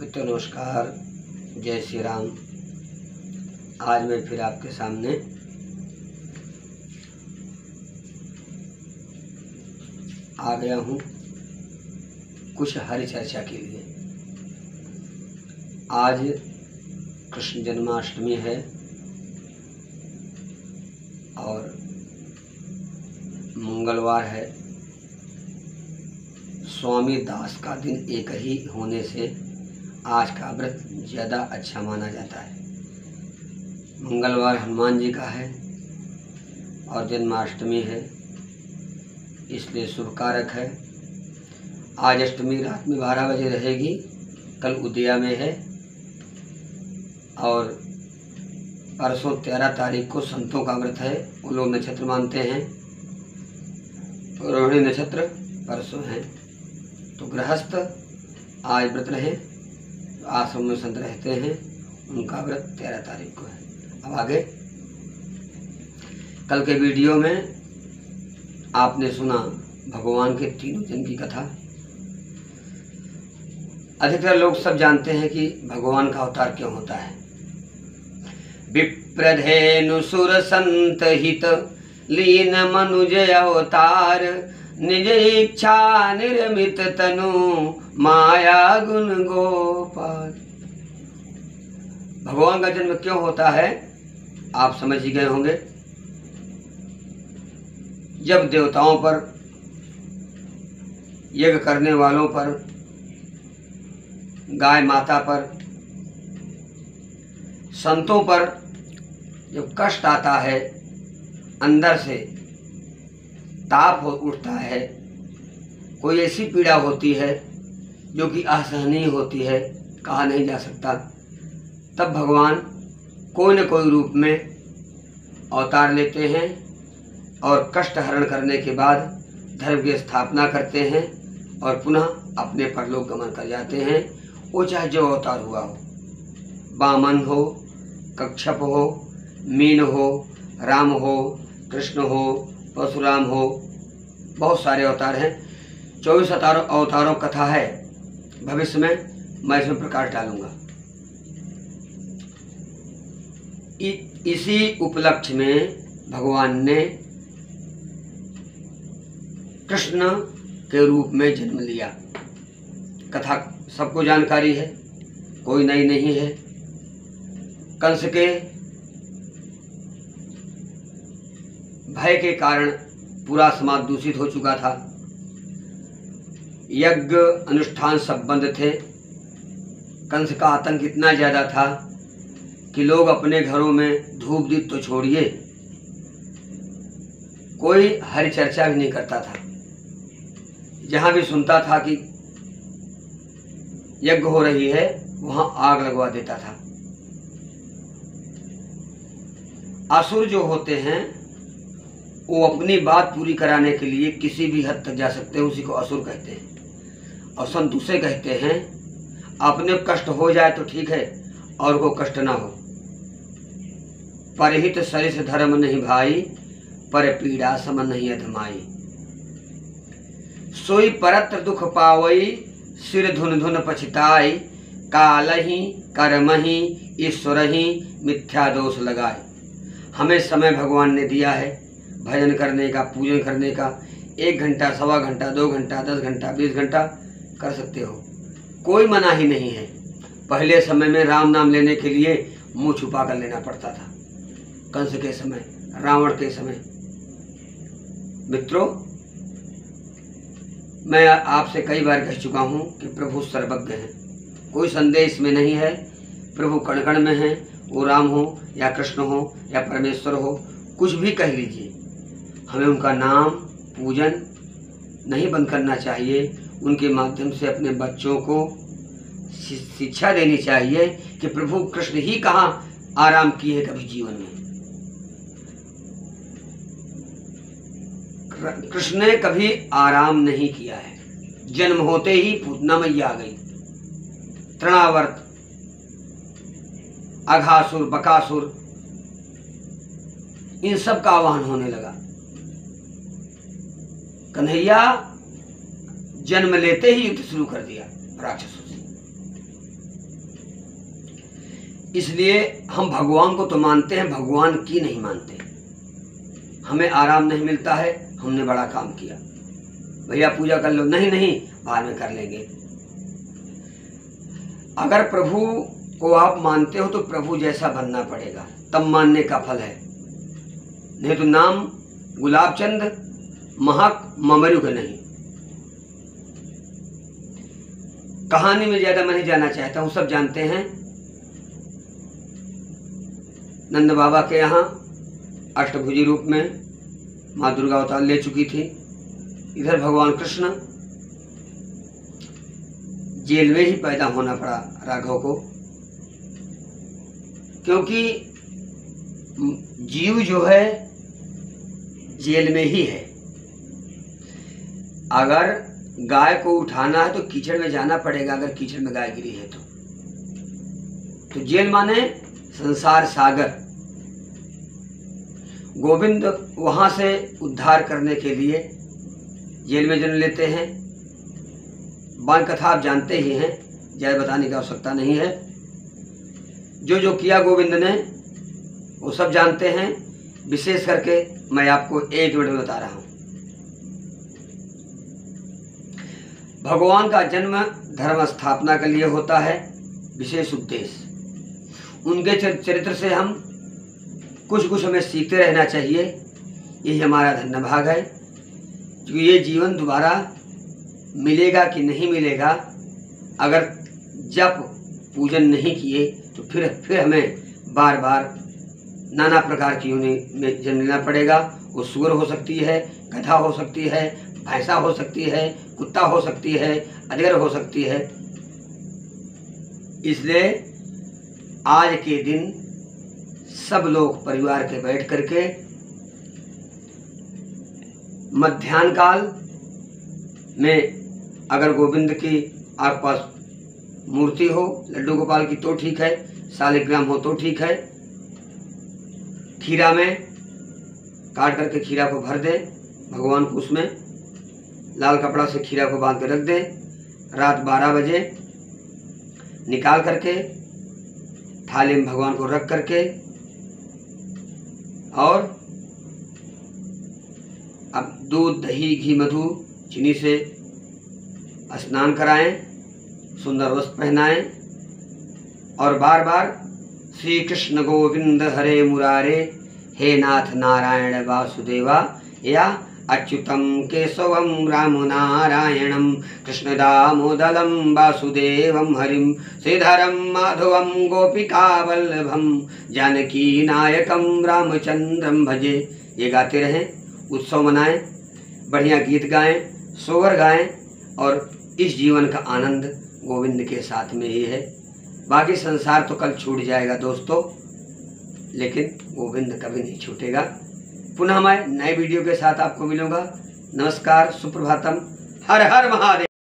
मित्रों नमस्कार, जय श्री राम। आज मैं फिर आपके सामने आ गया हूँ कुछ हरि चर्चा के लिए। आज कृष्ण जन्माष्टमी है और मंगलवार है। स्वामी दास का दिन एक ही होने से आज का व्रत ज़्यादा अच्छा माना जाता है। मंगलवार हनुमान जी का है और जन्माष्टमी है, इसलिए शुभ कारक है। आज अष्टमी रात में 12 बजे रहेगी, कल उदया में है और परसों 13 तारीख को संतों का व्रत है। वो लोग नक्षत्र मानते हैं, रोहिणी नक्षत्र परसों है। तो गृहस्थ आज व्रत रहे, तो आश्रम में संत रहते हैं, उनका व्रत 13 तारीख को है। अब आगे कल के वीडियो में आपने सुना भगवान के तीनों जन की कथा। अधिकतर लोग सब जानते हैं कि भगवान का अवतार क्यों होता है। विप्रधेनु सुर संत हित लीन मनुज अवतार, निज इच्छा निर्मित तनु माया गुण गोपाल। भगवान का जन्म क्यों होता है आप समझ ही गए होंगे। जब देवताओं पर, यज्ञ करने वालों पर, गाय माता पर, संतों पर जब कष्ट आता है, अंदर से ताप उठता है, कोई ऐसी पीड़ा होती है जो कि असहनीय होती है, कहा नहीं जा सकता, तब भगवान कोई न कोई रूप में अवतार लेते हैं और कष्ट हरण करने के बाद धर्म की स्थापना करते हैं और पुनः अपने परलोक गमन कर जाते हैं। वो चाहे जो अवतार हुआ हो, वामन हो, कच्छप हो, मीन हो, राम हो, कृष्ण हो, परशुराम हो, बहुत सारे अवतार हैं। 24 अवतारों कथा है। भविष्य में मैं इसमें प्रकाश डालूंगा। इसी उपलक्ष्य में भगवान ने कृष्ण के रूप में जन्म लिया। कथा सबको जानकारी है, कोई नई नहीं है। कंस के भय के कारण पूरा समाज दूषित हो चुका था। यज्ञ अनुष्ठान सब बंद थे। कंस का आतंक इतना ज़्यादा था कि लोग अपने घरों में धूप दीप तो छोड़िए, कोई हरि चर्चा भी नहीं करता था। जहाँ भी सुनता था कि यज्ञ हो रही है, वहाँ आग लगवा देता था। असुर जो होते हैं वो अपनी बात पूरी कराने के लिए किसी भी हद तक जा सकते हैं, उसी को असुर कहते हैं। और संत उसे कहते हैं अपने कष्ट हो जाए तो ठीक है और को कष्ट ना हो। परहित सरिस धर्म नहीं भाई, पर पीड़ा सम नहीं अधमाई। सोई परत्र दुख पावई, सिर धुन धुन पछताई। काल ही कर्म ही ईश्वर ही मिथ्या दोष लगाए। हमें समय भगवान ने दिया है भजन करने का, पूजन करने का। 1 घंटा, सवा घंटा, 2 घंटा, 10 घंटा, 20 घंटा कर सकते हो, कोई मना ही नहीं है। पहले समय में राम नाम लेने के लिए मुंह छुपा कर लेना पड़ता था, कंस के समय, रावण के समय। मित्रों, मैं आपसे कई बार कह चुका हूं कि प्रभु सर्वज्ञ हैं, कोई संदेह इसमें नहीं है। प्रभु कण कण में हैं, वो राम हो या कृष्ण हो या परमेश्वर हो, कुछ भी कह लीजिए। हमें उनका नाम पूजन नहीं बंद करना चाहिए। उनके माध्यम से अपने बच्चों को शिक्षा देनी चाहिए कि प्रभु कृष्ण ही कहाँ आराम किए कभी जीवन में। कृष्ण ने कभी आराम नहीं किया है। जन्म होते ही पूतना मैया आ गई, तृणावर्त, अघासुर, बकासुर, इन सब का आह्वान होने लगा। कन्हैया जन्म लेते ही युद्ध शुरू कर दिया राक्षसों से। इसलिए हम भगवान को तो मानते हैं, भगवान की नहीं मानते। हमें आराम नहीं मिलता है, हमने बड़ा काम किया, भैया पूजा कर लो, नहीं नहीं बाद में कर लेंगे। अगर प्रभु को आप मानते हो तो प्रभु जैसा बनना पड़ेगा, तब मानने का फल है। नहीं तो नाम गुलाबचंद महक ममरुग नहीं। कहानी में ज्यादा मैं नहीं जाना चाहता हूं, सब जानते हैं। नंद बाबा के यहाँ अष्टभुजी रूप में माँ दुर्गा अवतार ले चुकी थी। इधर भगवान कृष्ण जेल में ही पैदा होना पड़ा राघव को, क्योंकि जीव जो है जेल में ही है। अगर गाय को उठाना है तो कीचड़ में जाना पड़ेगा, अगर कीचड़ में गाय गिरी है तो जेल माने संसार सागर। गोविंद वहां से उद्धार करने के लिए जेल में जन्म लेते हैं। बाल कथा आप जानते ही हैं, ज्यादा बताने की आवश्यकता नहीं है। जो जो किया गोविंद ने वो सब जानते हैं। विशेष करके मैं आपको एक मिनट में बता रहा हूं। भगवान का जन्म धर्म स्थापना के लिए होता है, विशेष उद्देश्य। उनके चरित्र से हम कुछ हमें सीखते रहना चाहिए। यही हमारा धन्य भाग है, क्योंकि ये जीवन दोबारा मिलेगा कि नहीं मिलेगा। अगर जप पूजन नहीं किए तो फिर हमें बार बार नाना प्रकार की योनि में जन्म लेना पड़ेगा। वो सूअर हो सकती है, गधा हो सकती है, भैंसा हो सकती है, कुत्ता हो सकती है, अजगर हो सकती है। इसलिए आज के दिन सब लोग परिवार के बैठ करके मध्याह्न काल में अगर गोविंद की आपके पास मूर्ति हो, लड्डू गोपाल की तो ठीक है, शालिग्राम हो तो ठीक है, खीरा में काट करके खीरा को भर दे भगवान को, उसमें लाल कपड़ा से खीरा को बांध के रख दे। रात 12 बजे निकाल करके थाली में भगवान को रख करके और अब दूध दही घी मधु चीनी से स्नान कराएं, सुंदर वस्त्र पहनाएं और बार बार श्री कृष्ण गोविंद हरे मुरारे, हे नाथ नारायण वासुदेवा, या अच्युतम केशवम राम नारायणम कृष्ण दामोदरम वासुदेवम हरिम श्रीधरम माधवम गोपिका वल्लभम जानकी नायकम रामचंद्रम भजे। ये गाते रहें, उत्सव मनाएं, बढ़िया गीत गाएं, सोवर गाएं और इस जीवन का आनंद गोविंद के साथ में ही है। बाकी संसार तो कल छूट जाएगा दोस्तों, लेकिन गोविंद कभी नहीं छूटेगा। पुनः मैं नए वीडियो के साथ आपको मिलूंगा। नमस्कार, सुप्रभातम, हर हर महादेव।